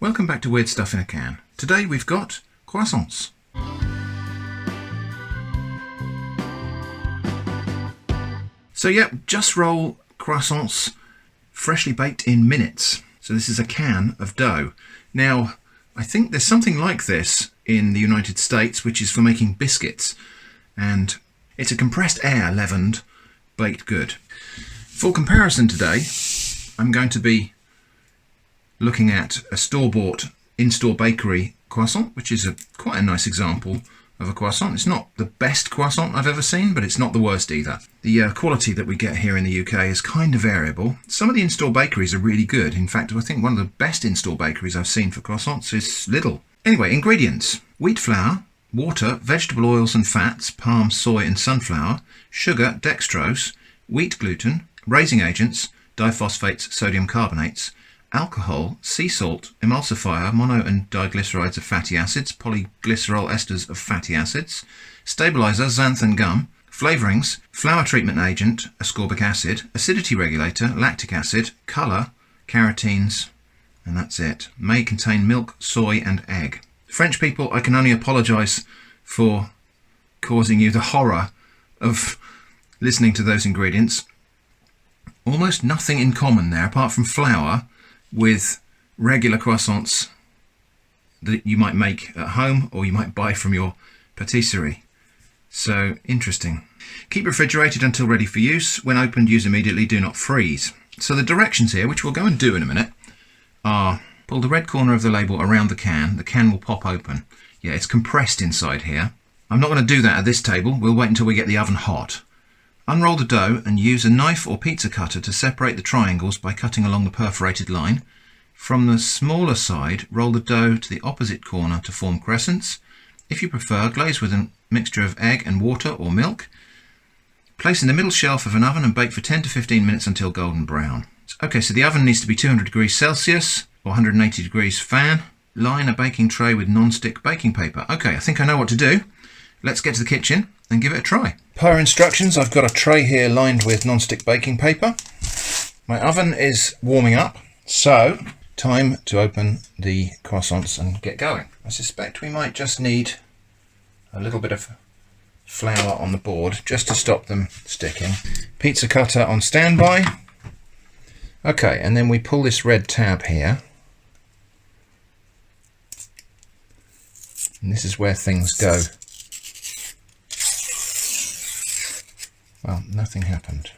Welcome back to Weird Stuff in a Can. Today we've got croissants. So yeah, just roll croissants freshly baked in minutes. So this is a can of dough. Now, I think there's something like this in the United States, which is for making biscuits. And it's a compressed air leavened baked good. For comparison today, I'm going to be looking at a store-bought in-store bakery croissant, which is quite a nice example of a croissant. It's not the best croissant I've ever seen, but it's not the worst either. The quality that we get here in the UK is kind of variable. Some of the in-store bakeries are really good. In fact, I think one of the best in-store bakeries I've seen for croissants is Lidl. Anyway, ingredients: wheat flour, water, vegetable oils and fats, palm, soy and sunflower, sugar, dextrose, wheat gluten, raising agents, diphosphates, sodium carbonates, alcohol, sea salt, emulsifier, mono and diglycerides of fatty acids, polyglycerol esters of fatty acids, stabilizer, xanthan gum, flavourings, flour treatment agent, ascorbic acid, acidity regulator, lactic acid, colour, carotenes, and that's it. May contain milk, soy and egg. French people, I can only apologise for causing you the horror of listening to those ingredients. Almost nothing in common there apart from flour with regular croissants that you might make at home or you might buy from your patisserie. So interesting. Keep refrigerated until ready for use. When opened, use immediately. Do not freeze. So the directions here, which we'll go and do in a minute, are pull the red corner of the label around the can. The can will pop open. Yeah, it's compressed inside here. I'm not going to do that at this table. We'll wait until we get the oven hot. Unroll the dough and use a knife or pizza cutter to separate the triangles by cutting along the perforated line. From the smaller side, roll the dough to the opposite corner to form crescents. If you prefer, glaze with a mixture of egg and water or milk. Place in the middle shelf of an oven and bake for 10 to 15 minutes until golden brown. Okay, so the oven needs to be 200 degrees Celsius or 180 degrees fan. Line a baking tray with non-stick baking paper. Okay, I think I know what to do. Let's get to the kitchen and give it a try. Per instructions, I've got a tray here lined with non-stick baking paper. My oven is warming up, so time to open the croissants and get going. I suspect we might just need a little bit of flour on the board just to stop them sticking. Pizza cutter on standby. Okay, and then we pull this red tab here. And this is where things go. Well, nothing happened.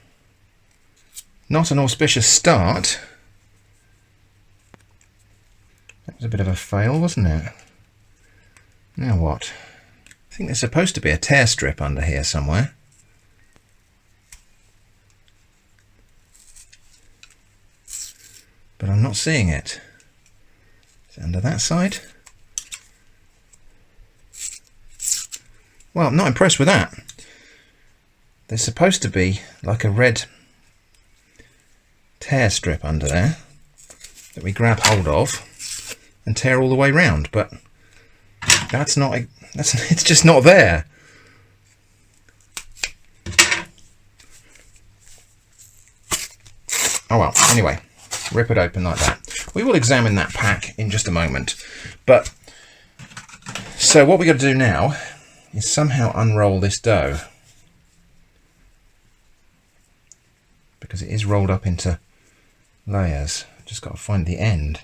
Not an auspicious start. That was a bit of a fail, wasn't it? Now what? I think there's supposed to be a tear strip under here somewhere. But I'm not seeing it. Is it under that side? Well, I'm not impressed with that. There's supposed to be like a red tear strip under there that we grab hold of and tear all the way round, but it's just not there. Oh well, anyway, rip it open like that. We will examine that pack in just a moment. But so what we're going to do now is somehow unroll this dough, because it is rolled up into layers. Just got to find the end.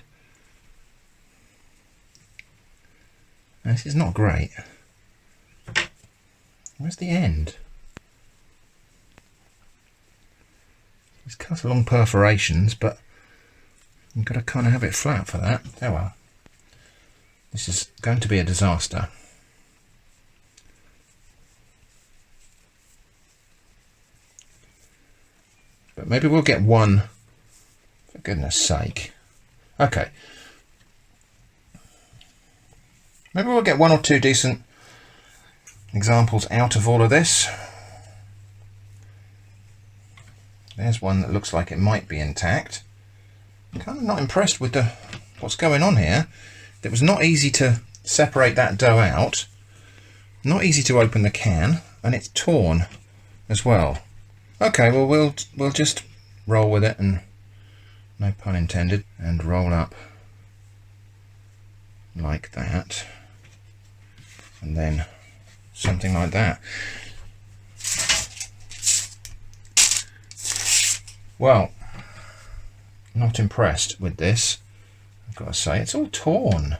And this is not great. Where's the end? It's cut along perforations, but you've got to kind of have it flat for that. Oh well. This is going to be a disaster. But maybe we'll get one, for goodness sake. Okay. Maybe we'll get one or two decent examples out of all of this. There's one that looks like it might be intact. I'm kind of not impressed with what's going on here. It was not easy to separate that dough out. Not easy to open the can, and it's torn as well. Okay, well we'll just roll with it, and no pun intended, and roll up like that, and then something like that. Well, not impressed with this, I've got to say. It's all torn,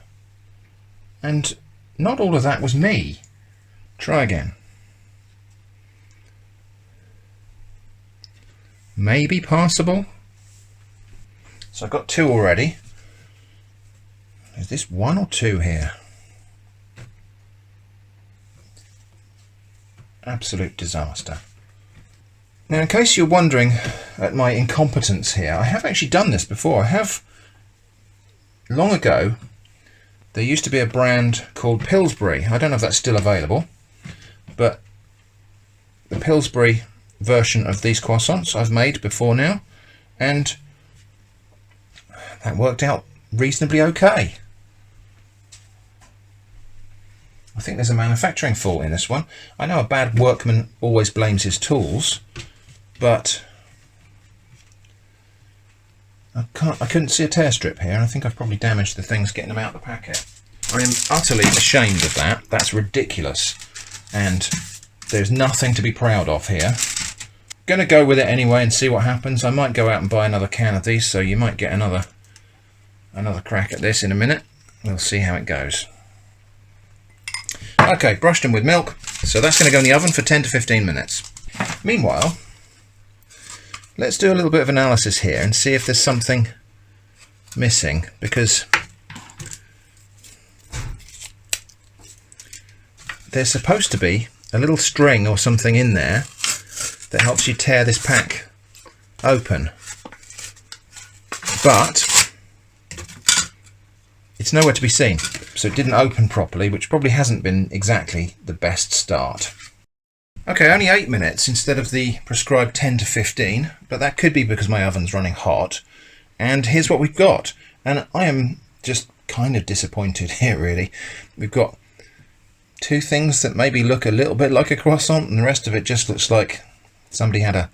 and not all of that was me. Try again. Maybe passable. So I've got 2 already. Is this 1 or 2 here? Absolute disaster. Now, in case you're wondering at my incompetence here, I have actually done this before. I have, long ago, there used to be a brand called Pillsbury. I don't know if that's still available, but the Pillsbury version of these croissants I've made before now, and that worked out reasonably okay. I think there's a manufacturing fault in this one. I know a bad workman always blames his tools, but I couldn't see a tear strip here, and I think I've probably damaged the things getting them out of the packet. I am utterly ashamed of that. That's ridiculous, and there's nothing to be proud of here. Gonna go with it anyway and see what happens. I might go out and buy another can of these, so you might get another crack at this in a minute. We'll see how it goes. Okay, brushed them with milk, so that's going to go in the oven for 10 to 15 minutes. Meanwhile, let's do a little bit of analysis here and see if there's something missing, because there's supposed to be a little string or something in there that helps you tear this pack open, but it's nowhere to be seen. So it didn't open properly, which probably hasn't been exactly the best start. Okay, only 8 minutes instead of the prescribed 10 to 15, but that could be because my oven's running hot. And here's what we've got. And I am just kind of disappointed here, really. We've got 2 things that maybe look a little bit like a croissant, and the rest of it just looks like somebody had a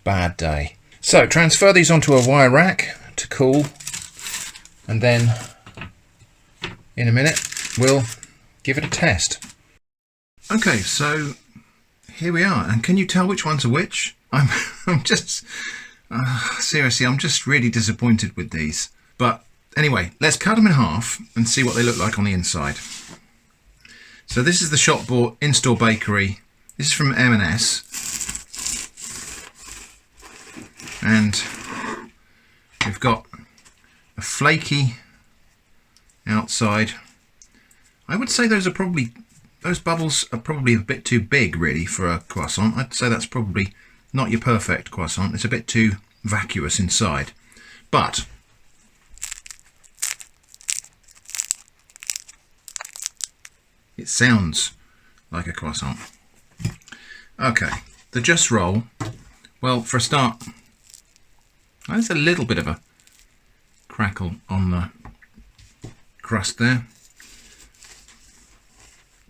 bad day. So transfer these onto a wire rack to cool, and then in a minute we'll give it a test. Okay, so here we are, and can you tell which ones are which? I'm just seriously, I'm just really disappointed with these. But anyway, let's cut them in half and see what they look like on the inside. So this is the shop bought in-store bakery. This is from M&S, and we've got a flaky outside. I would say those bubbles are probably a bit too big really for a croissant. I'd say that's probably not your perfect croissant. It's a bit too vacuous inside, but it sounds like a croissant. Okay, the Just Roll. Well, for a start, there's a little bit of a crackle on the crust there.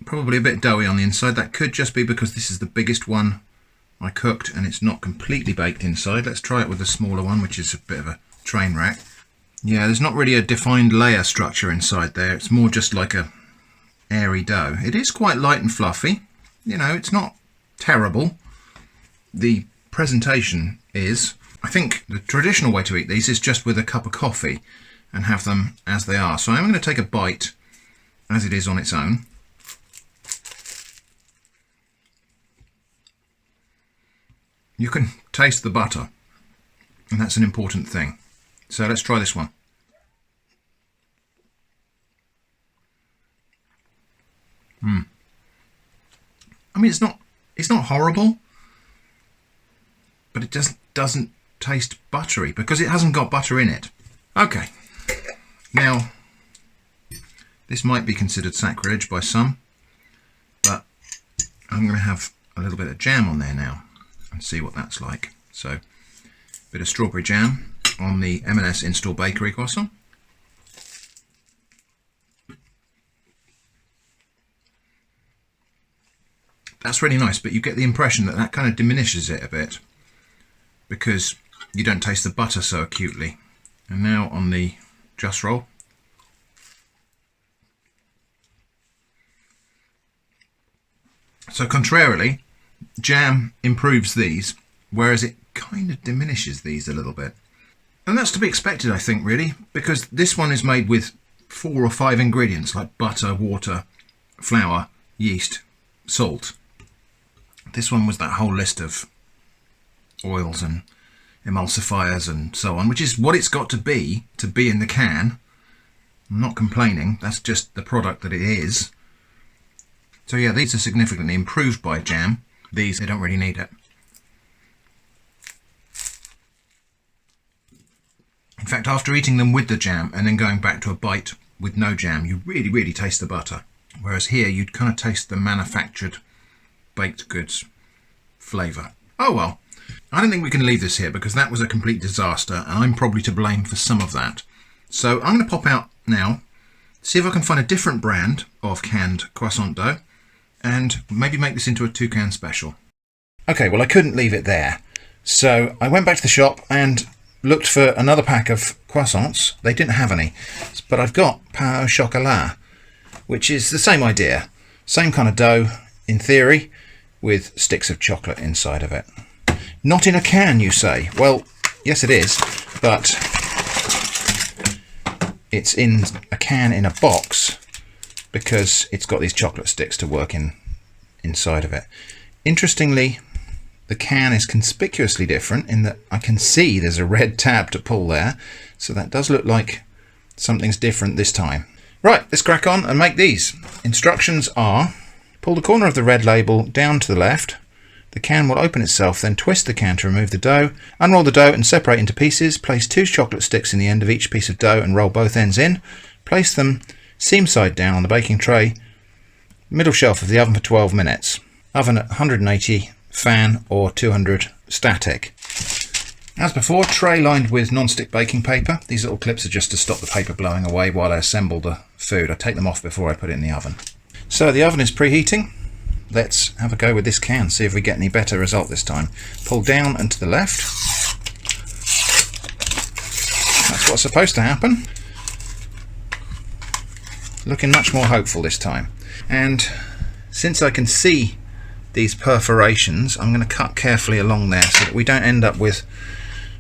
Probably a bit doughy on the inside. That could just be because this is the biggest one I cooked and it's not completely baked inside. Let's try it with the smaller one, which is a bit of a train wreck. Yeah, there's not really a defined layer structure inside there. It's more just like a airy dough. It is quite light and fluffy. You know, it's not terrible. The presentation is, I think the traditional way to eat these is just with a cup of coffee and have them as they are. So I'm going to take a bite as it is on its own. You can taste the butter, and that's an important thing. So let's try this one. I mean, it's not horrible, but it just doesn't taste buttery because it hasn't got butter in it. Okay, now this might be considered sacrilege by some, but I'm going to have a little bit of jam on there now and see what that's like. So, a bit of strawberry jam on the M&S in-store bakery croissant. That's really nice, but you get the impression that that kind of diminishes it a bit because you don't taste the butter so acutely. And now on the Just Roll. So contrarily, jam improves these, whereas it kind of diminishes these a little bit. And that's to be expected, I think, really, because this one is made with 4 or 5 ingredients like butter, water, flour, yeast, salt. This one was that whole list of oils and emulsifiers and so on, which is what it's got to be in the can. I'm not complaining, that's just the product that it is. So yeah, these are significantly improved by jam. These, they don't really need it. In fact, after eating them with the jam and then going back to a bite with no jam, you really, really taste the butter. Whereas here, you'd kind of taste the manufactured baked goods flavour. Oh well, I don't think we can leave this here because that was a complete disaster and I'm probably to blame for some of that. So I'm going to pop out now, see if I can find a different brand of canned croissant dough and maybe make this into a 2-can special. Okay, well I couldn't leave it there. So I went back to the shop and looked for another pack of croissants. They didn't have any, but I've got pain au chocolat, which is the same idea. Same kind of dough in theory, with sticks of chocolate inside of it. Not in a can, you say? Well, yes it is, but it's in a can in a box because it's got these chocolate sticks to work inside of it. Interestingly, the can is conspicuously different in that I can see there's a red tab to pull there, so that does look like something's different this time. Right, let's crack on and make these. Instructions are: pull the corner of the red label down to the left, the can will open itself, then twist the can to remove the dough, unroll the dough and separate into pieces, place 2 chocolate sticks in the end of each piece of dough and roll both ends in, place them seam side down on the baking tray, middle shelf of the oven for 12 minutes, oven at 180, fan or 200 static. As before, tray lined with non-stick baking paper. These little clips are just to stop the paper blowing away while I assemble the food. I take them off before I put it in the oven. So the oven is preheating. Let's have a go with this can, see if we get any better result this time. Pull down and to the left. That's what's supposed to happen. Looking much more hopeful this time. And since I can see these perforations, I'm going to cut carefully along there so that we don't end up with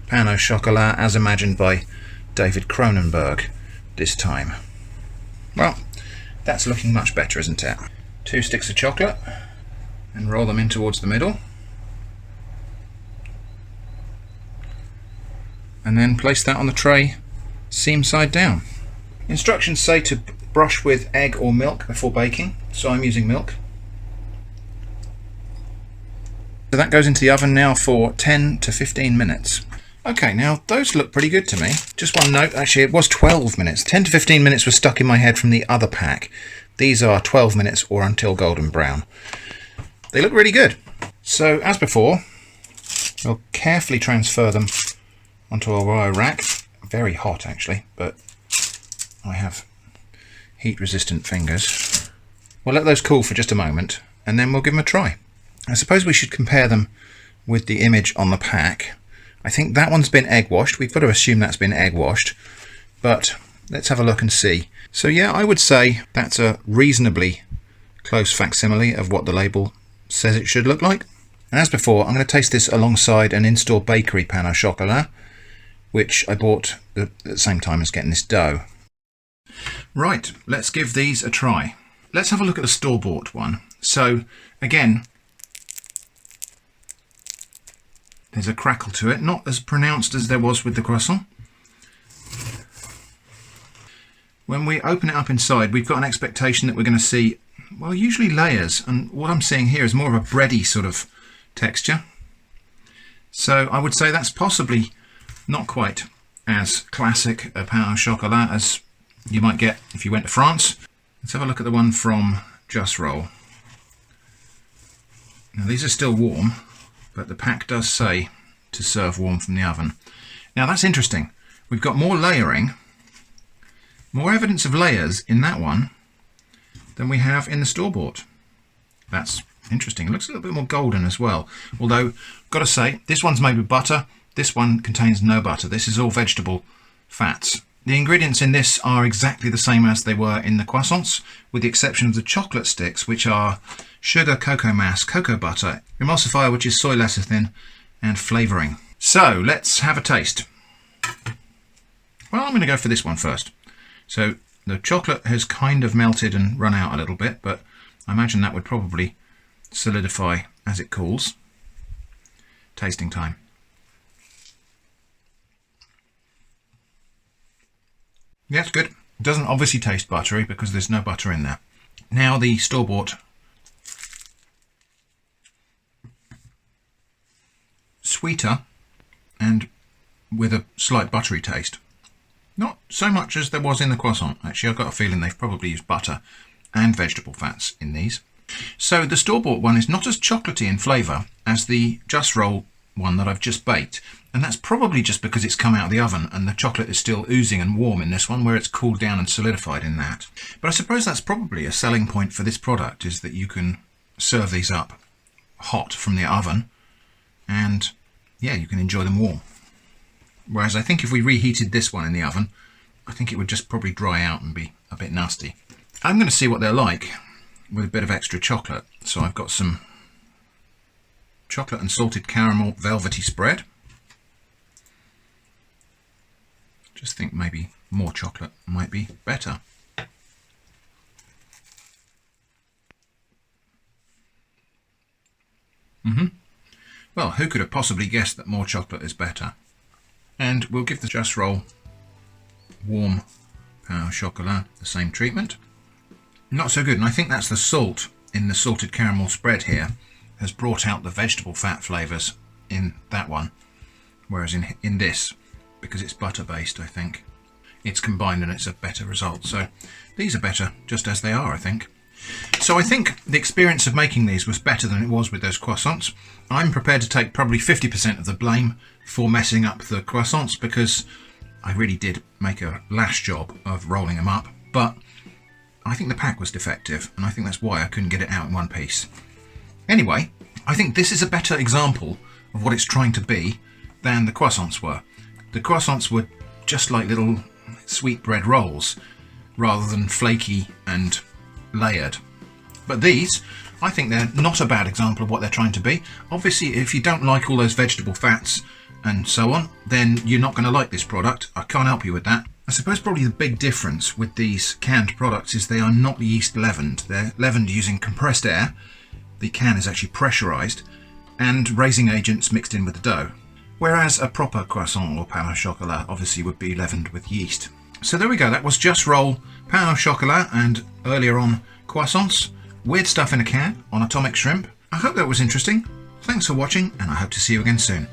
pain au chocolat as imagined by David Cronenberg this time. Well, that's looking much better, isn't it? 2 sticks of chocolate and roll them in towards the middle, and then place that on the tray seam side down. Instructions say to brush with egg or milk before baking, so I'm using milk. So that goes into the oven now for 10 to 15 minutes. Okay, now those look pretty good to me. Just one note, actually it was 12 minutes. 10 to 15 minutes was stuck in my head from the other pack. These are 12 minutes or until golden brown. They look really good. So as before, we'll carefully transfer them onto a wire rack. Very hot actually, but I have heat resistant fingers. We'll let those cool for just a moment and then we'll give them a try. I suppose we should compare them with the image on the pack. I think that one's been egg washed. We've got to assume that's been egg washed, but let's have a look and see. So yeah, I would say that's a reasonably close facsimile of what the label says it should look like. And as before, I'm going to taste this alongside an in-store bakery pain au chocolat, which I bought at the same time as getting this dough. Right, let's give these a try. Let's have a look at the store-bought one. So again, there's a crackle to it, not as pronounced as there was with the croissant. When we open it up inside, we've got an expectation that we're going to see, well, usually layers, and what I'm seeing here is more of a bready sort of texture. So I would say that's possibly not quite as classic a pain au chocolat as you might get if you went to France. Let's have a look at the one from Just Roll. Now these are still warm, but the pack does say to serve warm from the oven. Now that's interesting. We've got more layering, more evidence of layers in that one than we have in the store-bought. That's interesting. It looks a little bit more golden as well. Although, got to say, this one's made with butter. This one contains no butter. This is all vegetable fats. The ingredients in this are exactly the same as they were in the croissants, with the exception of the chocolate sticks, which are sugar, cocoa mass, cocoa butter, emulsifier, which is soy lecithin, and flavouring. So let's have a taste. Well, I'm going to go for this one first. So the chocolate has kind of melted and run out a little bit, but I imagine that would probably solidify as it cools. Tasting time. Yeah, it's good. It doesn't obviously taste buttery because there's no butter in there. Now the store-bought. Sweeter and with a slight buttery taste. Not so much as there was in the croissant. Actually, I've got a feeling they've probably used butter and vegetable fats in these. So the store-bought one is not as chocolatey in flavour as the Just Roll one that I've just baked. And that's probably just because it's come out of the oven and the chocolate is still oozing and warm in this one, where it's cooled down and solidified in that. But I suppose that's probably a selling point for this product, is that you can serve these up hot from the oven and yeah, you can enjoy them warm. Whereas I think if we reheated this one in the oven, I think it would just probably dry out and be a bit nasty. I'm going to see what they're like with a bit of extra chocolate. So I've got some chocolate and salted caramel velvety spread. Just think maybe more chocolate might be better. Well, who could have possibly guessed that more chocolate is better? And we'll give the Just Roll warm pain au chocolat the same treatment. Not so good, and I think that's the salt in the salted caramel spread here has brought out the vegetable fat flavours in that one, whereas in this, because it's butter based, I think it's combined and it's a better result. So these are better just as they are, I think. So I think the experience of making these was better than it was with those croissants. I'm prepared to take probably 50% of the blame for messing up the croissants, because I really did make a lash job of rolling them up, but I think the pack was defective, and I think that's why I couldn't get it out in one piece. Anyway, I think this is a better example of what it's trying to be than the croissants were. The croissants were just like little sweetbread rolls, rather than flaky and layered. But these, I think they're not a bad example of what they're trying to be. Obviously, if you don't like all those vegetable fats and so on, then you're not going to like this product. I can't help you with that. I suppose probably the big difference with these canned products is they are not yeast leavened. They're leavened using compressed air. The can is actually pressurized, and raising agents mixed in with the dough. Whereas a proper croissant or pain au chocolat obviously would be leavened with yeast. So there we go, that was Just Roll pain au chocolat and earlier on croissants. Weird stuff in a can on atomic shrimp. I hope that was interesting. Thanks for watching, and I hope to see you again soon.